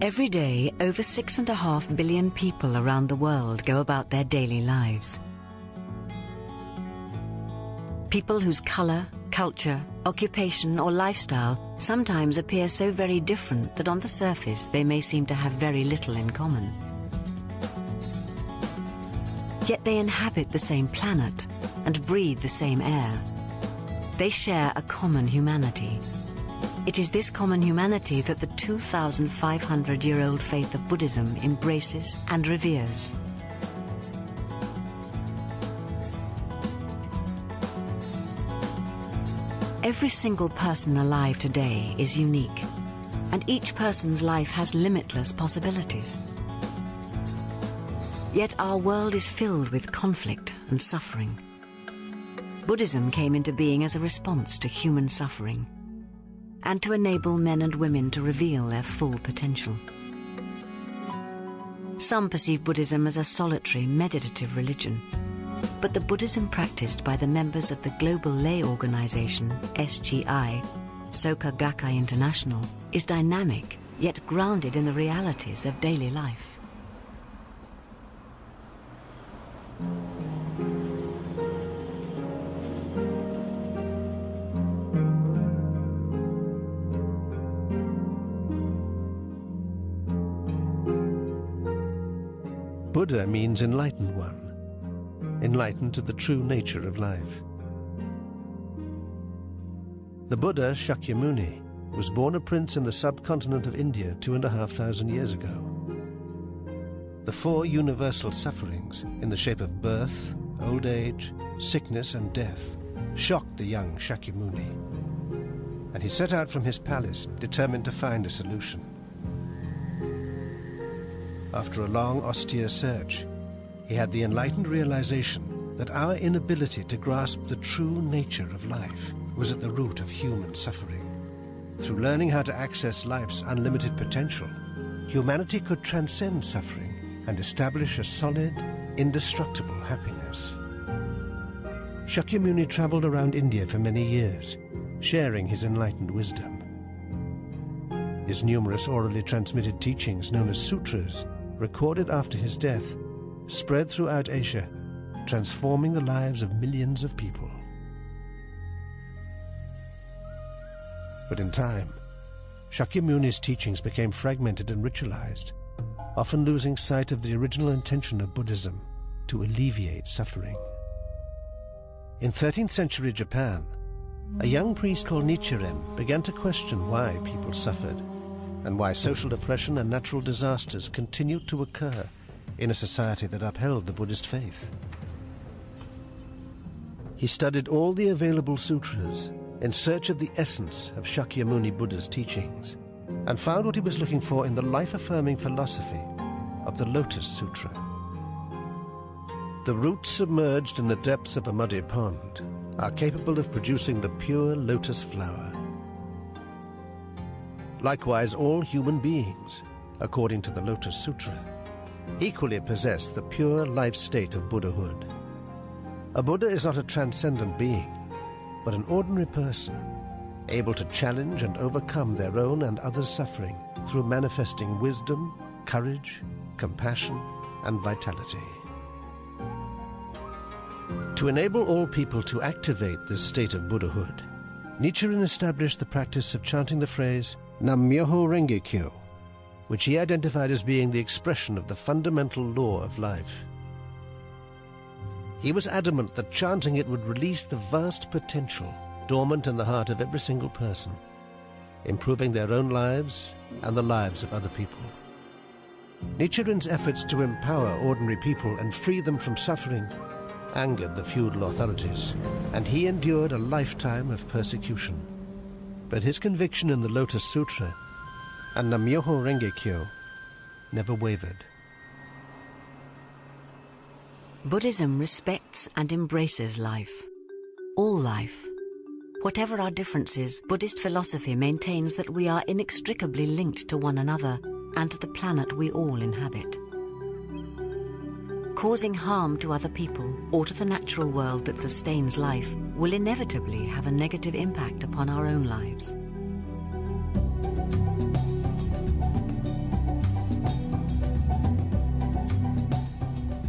Every day, over 6.5 billion people around the world go about their daily lives. People whose color, culture, occupation or lifestyle sometimes appear so very different that on the surface they may seem to have very little in common. Yet they inhabit the same planet and breathe the same air. They share a common humanity. It is this common humanity that the 2,500-year-old faith of Buddhism embraces and reveres. Every single person alive today is unique, and each person's life has limitless possibilities. Yet our world is filled with conflict and suffering. Buddhism came into being as a response to human suffering, and to enable men and women to reveal their full potential. Some perceive Buddhism as a solitary, meditative religion, but the Buddhism practiced by the members of the global lay organization, SGI, Soka Gakkai International, is dynamic, yet grounded in the realities of daily life. Buddha means enlightened one, enlightened to the true nature of life. The Buddha, Shakyamuni, was born a prince in the subcontinent of India 2,500 years ago. The four universal sufferings, in the shape of birth, old age, sickness and death, shocked the young Shakyamuni, and he set out from his palace determined to find a solution. After a long, austere search, he had the enlightened realization that our inability to grasp the true nature of life was at the root of human suffering. Through learning how to access life's unlimited potential, humanity could transcend suffering and establish a solid, indestructible happiness. Shakyamuni traveled around India for many years, sharing his enlightened wisdom. His numerous orally transmitted teachings, known as sutras, recorded after his death, spread throughout Asia, transforming the lives of millions of people. But in time, Shakyamuni's teachings became fragmented and ritualized, often losing sight of the original intention of Buddhism, to alleviate suffering. In 13th century Japan, a young priest called Nichiren began to question why people suffered, and why social oppression and natural disasters continued to occur in a society that upheld the Buddhist faith. He studied all the available sutras in search of the essence of Shakyamuni Buddha's teachings, and found what he was looking for in the life-affirming philosophy of the Lotus Sutra. The roots submerged in the depths of a muddy pond are capable of producing the pure lotus flower. Likewise, all human beings, according to the Lotus Sutra, equally possess the pure life state of Buddhahood. A Buddha is not a transcendent being, but an ordinary person, able to challenge and overcome their own and others' suffering through manifesting wisdom, courage, compassion, and vitality. To enable all people to activate this state of Buddhahood, Nichiren established the practice of chanting the phrase Nam-myoho Renge-kyo, which he identified as being the expression of the fundamental law of life. He was adamant that chanting it would release the vast potential dormant in the heart of every single person, improving their own lives and the lives of other people. Nichiren's efforts to empower ordinary people and free them from suffering angered the feudal authorities, and he endured a lifetime of persecution. But his conviction in the Lotus Sutra and Nam-myoho Renge-kyo never wavered. Buddhism respects and embraces life. All life. Whatever our differences, Buddhist philosophy maintains that we are inextricably linked to one another and to the planet we all inhabit. Causing harm to other people or to the natural world that sustains life will inevitably have a negative impact upon our own lives.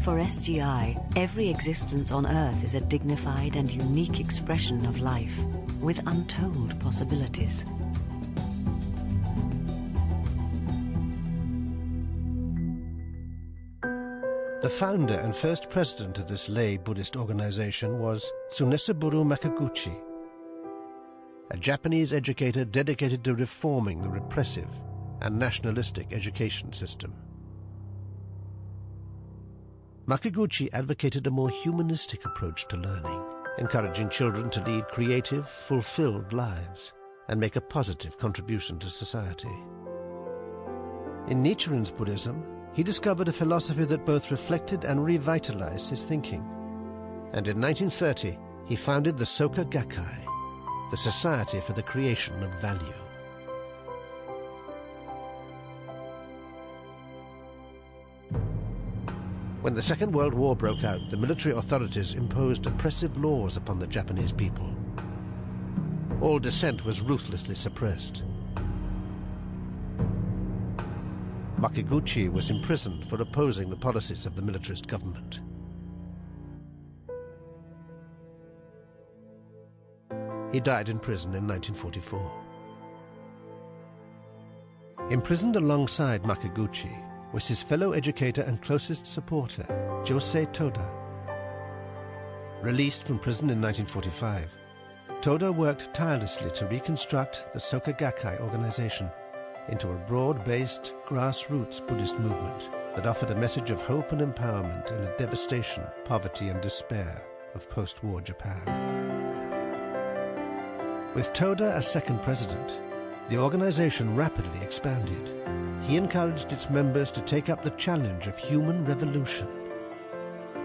For SGI, every existence on Earth is a dignified and unique expression of life, with untold possibilities. The founder and first president of this lay Buddhist organization was Tsunesaburo Makaguchi, a Japanese educator dedicated to reforming the repressive and nationalistic education system. Makaguchi advocated a more humanistic approach to learning, encouraging children to lead creative, fulfilled lives and make a positive contribution to society. In Nichiren's Buddhism, he discovered a philosophy that both reflected and revitalized his thinking. And in 1930, he founded the Soka Gakkai, the Society for the Creation of Value. When the Second World War broke out, the military authorities imposed oppressive laws upon the Japanese people. All dissent was ruthlessly suppressed. Makaguchi was imprisoned for opposing the policies of the militarist government. He died in prison in 1944. Imprisoned alongside Makaguchi was his fellow educator and closest supporter, Josei Toda. Released from prison in 1945, Toda worked tirelessly to reconstruct the Soka Gakkai organization into a broad-based, grassroots Buddhist movement that offered a message of hope and empowerment in the devastation, poverty, and despair of post-war Japan. With Toda as second president, the organization rapidly expanded. He encouraged its members to take up the challenge of human revolution,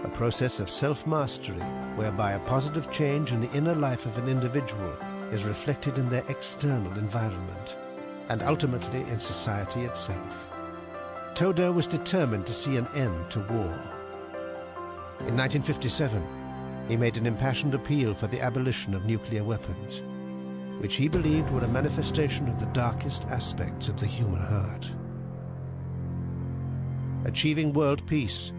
a process of self-mastery whereby a positive change in the inner life of an individual is reflected in their external environment, and ultimately in society itself. Toda was determined to see an end to war. In 1957, he made an impassioned appeal for the abolition of nuclear weapons, which he believed were a manifestation of the darkest aspects of the human heart. Achieving world peace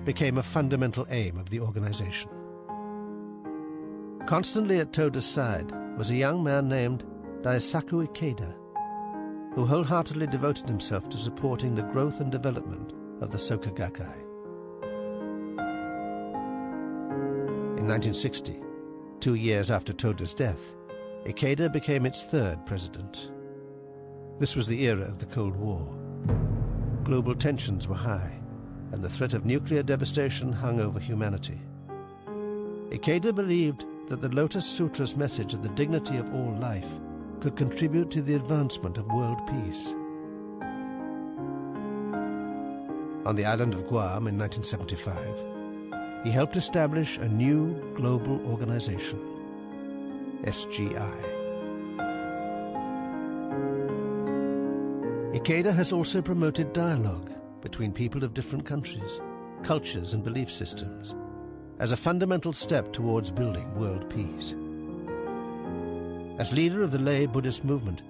became a fundamental aim of the organization. Constantly at Toda's side was a young man named Daisaku Ikeda, who wholeheartedly devoted himself to supporting the growth and development of the Soka Gakkai. In 1960, 2 years after Toda's death, Ikeda became its third president. This was the era of the Cold War. Global tensions were high, and the threat of nuclear devastation hung over humanity. Ikeda believed that the Lotus Sutra's message of the dignity of all life could contribute to the advancement of world peace. On the island of Guam in 1975, he helped establish a new global organization, SGI. Ikeda has also promoted dialogue between people of different countries, cultures and belief systems as a fundamental step towards building world peace. As leader of the lay Buddhist movement,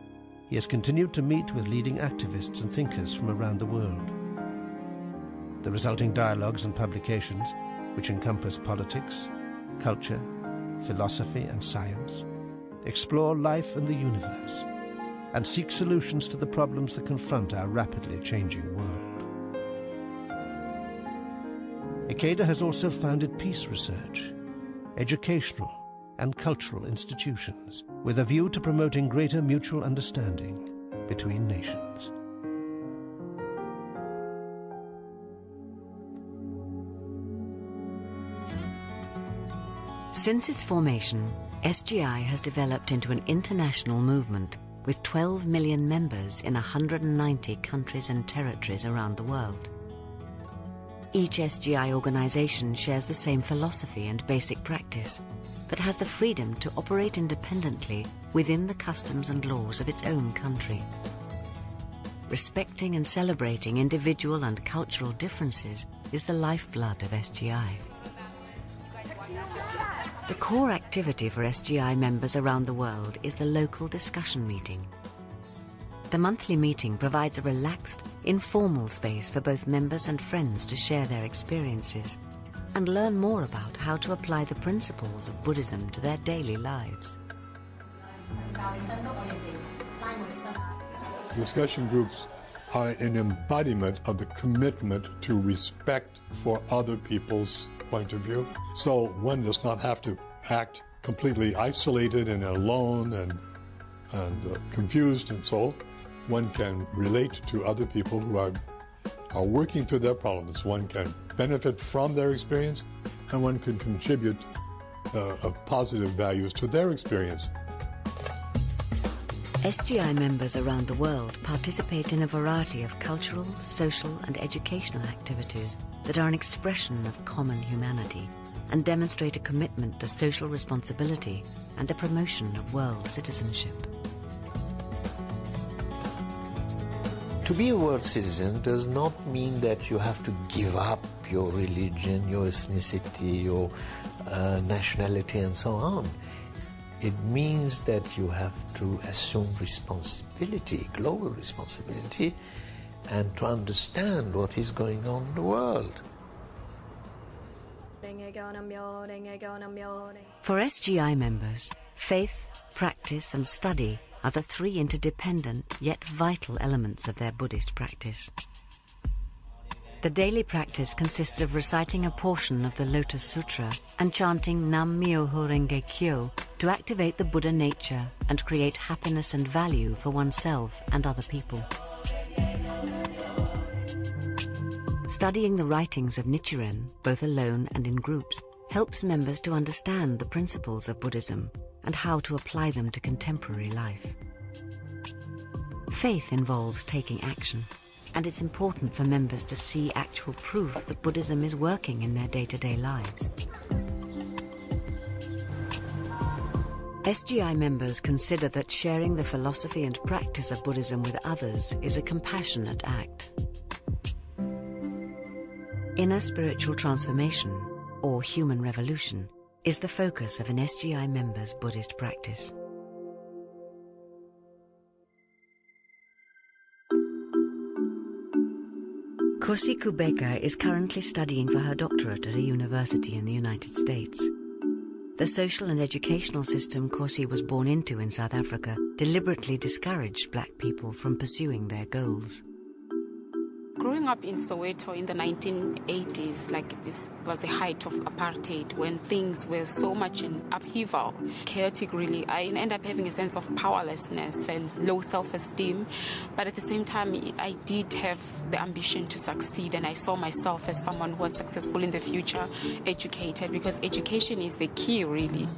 he has continued to meet with leading activists and thinkers from around the world. The resulting dialogues and publications, which encompass politics, culture, philosophy and science, explore life and the universe, and seek solutions to the problems that confront our rapidly changing world. Ikeda has also founded peace research, educational and cultural institutions, with a view to promoting greater mutual understanding between nations. Since its formation, SGI has developed into an international movement with 12 million members in 190 countries and territories around the world. Each SGI organization shares the same philosophy and basic practice, but has the freedom to operate independently within the customs and laws of its own country. Respecting and celebrating individual and cultural differences is the lifeblood of SGI. The core activity for SGI members around the world is the local discussion meeting. The monthly meeting provides a relaxed, informal space for both members and friends to share their experiences and learn more about how to apply the principles of Buddhism to their daily lives. Discussion groups are an embodiment of the commitment to respect for other people's point of view. So one does not have to act completely isolated and alone and confused, and so one can relate to other people who are working through their problems. One can benefit from their experience, and one can contribute positive values to their experience. SGI members around the world participate in a variety of cultural, social and educational activities that are an expression of common humanity and demonstrate a commitment to social responsibility and the promotion of world citizenship. To be a world citizen does not mean that you have to give up your religion, your ethnicity, your nationality and so on. It means that you have to assume responsibility, global responsibility, and to understand what is going on in the world. For SGI members, faith, practice and study are the three interdependent yet vital elements of their Buddhist practice. The daily practice consists of reciting a portion of the Lotus Sutra and chanting Nam Myoho Renge Kyo to activate the Buddha nature and create happiness and value for oneself and other people. Studying the writings of Nichiren, both alone and in groups, helps members to understand the principles of Buddhism and how to apply them to contemporary life. Faith involves taking action, and it's important for members to see actual proof that Buddhism is working in their day-to-day lives. SGI members consider that sharing the philosophy and practice of Buddhism with others is a compassionate act. Inner spiritual transformation, or human revolution, is the focus of an SGI member's Buddhist practice. Kosi Kubeka is currently studying for her doctorate at a university in the United States. The social and educational system Kosi was born into in South Africa deliberately discouraged black people from pursuing their goals. Growing up in Soweto in the 1980s, this was the height of apartheid, when things were so much in upheaval, chaotic really. I ended up having a sense of powerlessness and low self-esteem. But at the same time, I did have the ambition to succeed, and I saw myself as someone who was successful in the future, educated, because education is the key, really.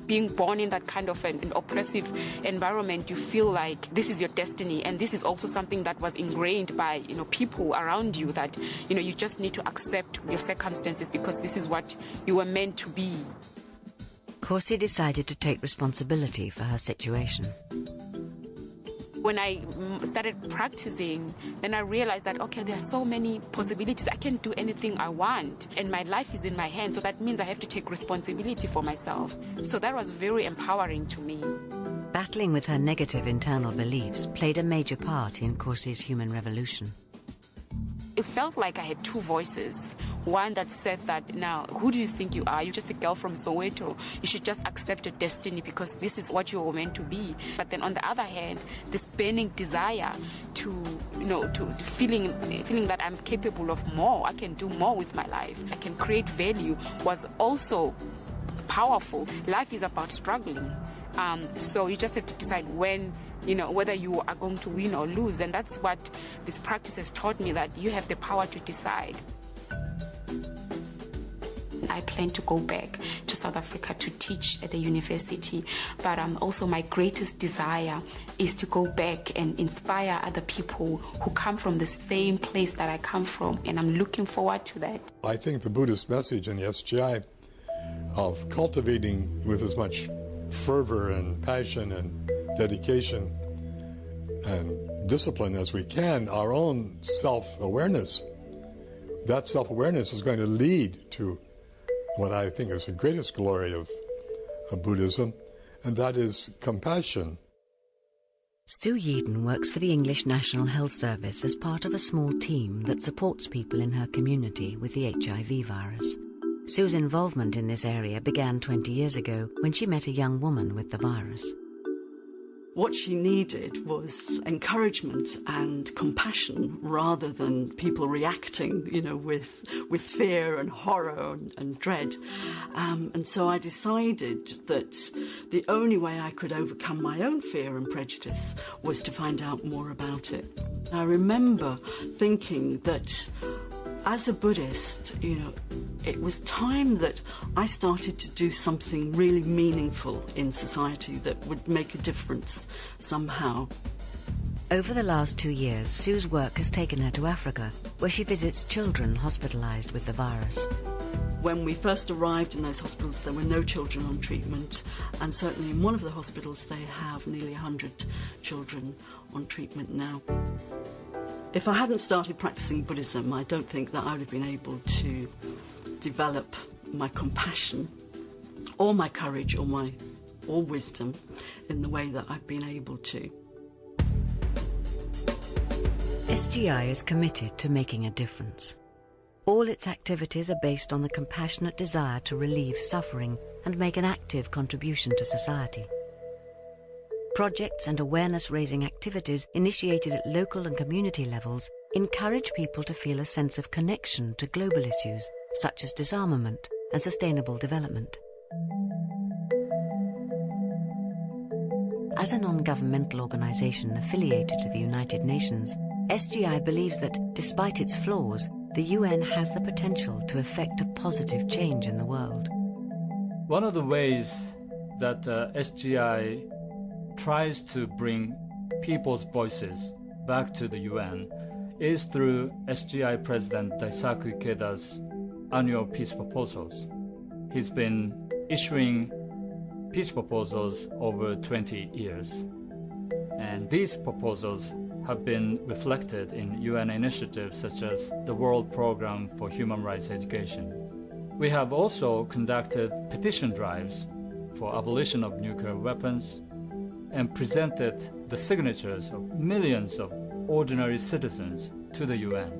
Being born in that kind of an oppressive environment, you feel like this is your destiny, and this is also something that was ingrained by people around you, that you just need to accept your circumstances because this is what you were meant to be. Kosi decided to take responsibility for her situation. When I started practicing, then I realized that, okay, there are so many possibilities. I can do anything I want, and my life is in my hands. So that means I have to take responsibility for myself. So that was very empowering to me. Battling with her negative internal beliefs played a major part in Kosi's human revolution. It felt like I had two voices. One that said that, now, who do you think you are? You're just a girl from Soweto. You should just accept your destiny because this is what you were meant to be. But then on the other hand, this burning desire to feeling that I'm capable of more. I can do more with my life. I can create value was also powerful. Life is about struggling. So you just have to decide when, whether you are going to win or lose. And that's what this practice has taught me, that you have the power to decide. I plan to go back to South Africa to teach at the university, but also my greatest desire is to go back and inspire other people who come from the same place that I come from, and I'm looking forward to that. I think the Buddhist message in the SGI of cultivating with as much fervor and passion and dedication and discipline as we can our own self-awareness, that self-awareness is going to lead to what I think is the greatest glory of Buddhism, and that is compassion. Sue Yeadon works for the English National Health Service as part of a small team that supports people in her community with the HIV virus. Sue's involvement in this area began 20 years ago when she met a young woman with the virus. What she needed was encouragement and compassion rather than people reacting, with fear and horror and dread. And so I decided that the only way I could overcome my own fear and prejudice was to find out more about it. I remember thinking that as a Buddhist, it was time that I started to do something really meaningful in society that would make a difference somehow. Over the last 2 years, Sue's work has taken her to Africa, where she visits children hospitalised with the virus. When we first arrived in those hospitals, there were no children on treatment, and certainly in one of the hospitals they have nearly 100 children on treatment now. If I hadn't started practicing Buddhism, I don't think that I would have been able to develop my compassion or my courage or wisdom in the way that I've been able to. SGI is committed to making a difference. All its activities are based on the compassionate desire to relieve suffering and make an active contribution to society. Projects and awareness-raising activities initiated at local and community levels encourage people to feel a sense of connection to global issues such as disarmament and sustainable development. As a non-governmental organisation affiliated to the United Nations, SGI believes that, despite its flaws, the UN has the potential to effect a positive change in the world. One of the ways that SGI tries to bring people's voices back to the UN is through SGI President Daisaku Ikeda's annual peace proposals. He's been issuing peace proposals over 20 years. And these proposals have been reflected in UN initiatives such as the World Programme for Human Rights Education. We have also conducted petition drives for abolition of nuclear weapons and presented the signatures of millions of ordinary citizens to the UN.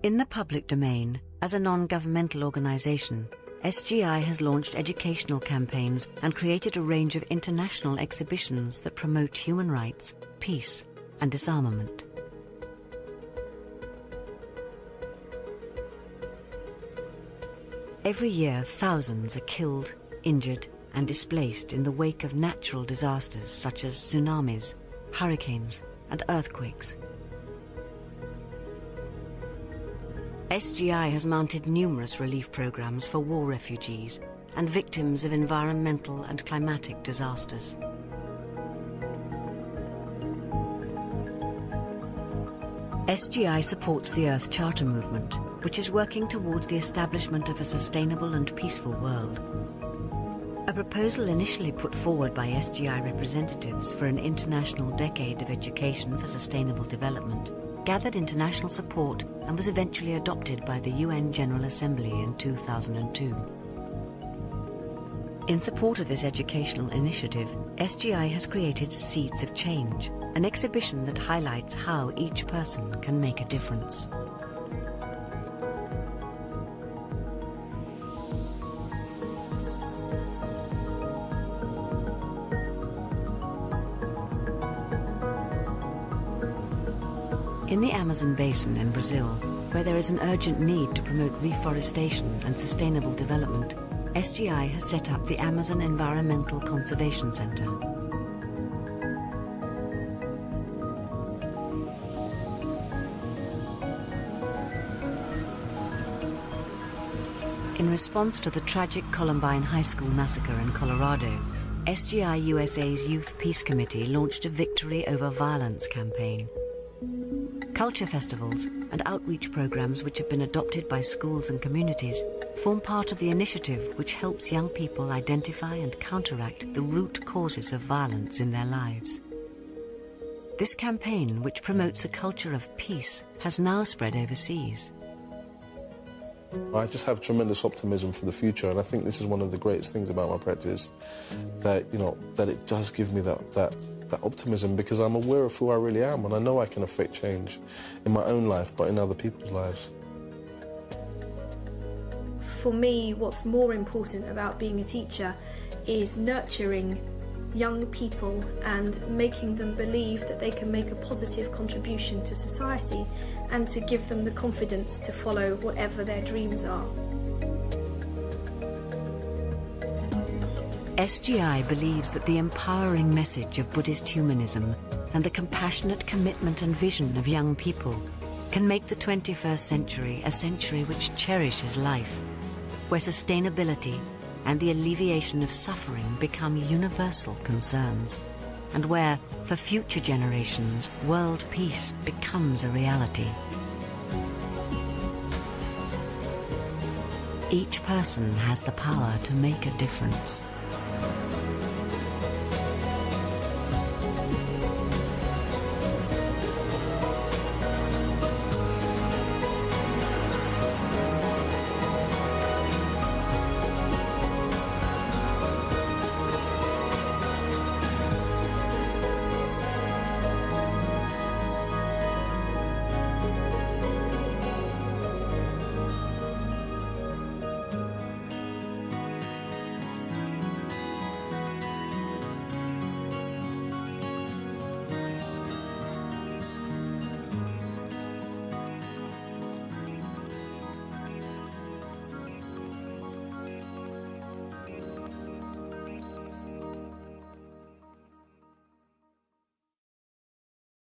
In the public domain, as a non-governmental organisation, SGI has launched educational campaigns and created a range of international exhibitions that promote human rights, peace, and disarmament. Every year, thousands are killed, injured, and displaced in the wake of natural disasters such as tsunamis, hurricanes, and earthquakes. SGI has mounted numerous relief programs for war refugees and victims of environmental and climatic disasters. SGI supports the Earth Charter movement, which is working towards the establishment of a sustainable and peaceful world. A proposal initially put forward by SGI representatives for an international decade of education for sustainable development gathered international support and was eventually adopted by the UN General Assembly in 2002. In support of this educational initiative, SGI has created Seeds of Change, an exhibition that highlights how each person can make a difference. In the Amazon basin in Brazil, where there is an urgent need to promote reforestation and sustainable development, SGI has set up the Amazon Environmental Conservation Center. In response to the tragic Columbine High School massacre in Colorado, SGI USA's Youth Peace Committee launched a Victory Over Violence campaign. Culture festivals and outreach programs which have been adopted by schools and communities form part of the initiative which helps young people identify and counteract the root causes of violence in their lives. This campaign, which promotes a culture of peace, has now spread overseas. I just have tremendous optimism for the future, and I think this is one of the greatest things about my practice, that, you know, that it does give me that optimism, because I'm aware of who I really am, and I know I can affect change in my own life, but in other people's lives. For me, what's more important about being a teacher is nurturing young people and making them believe that they can make a positive contribution to society, and to give them the confidence to follow whatever their dreams are. SGI believes that the empowering message of Buddhist humanism and the compassionate commitment and vision of young people can make the 21st century a century which cherishes life, where sustainability and the alleviation of suffering become universal concerns, and where, for future generations, world peace becomes a reality. Each person has the power to make a difference.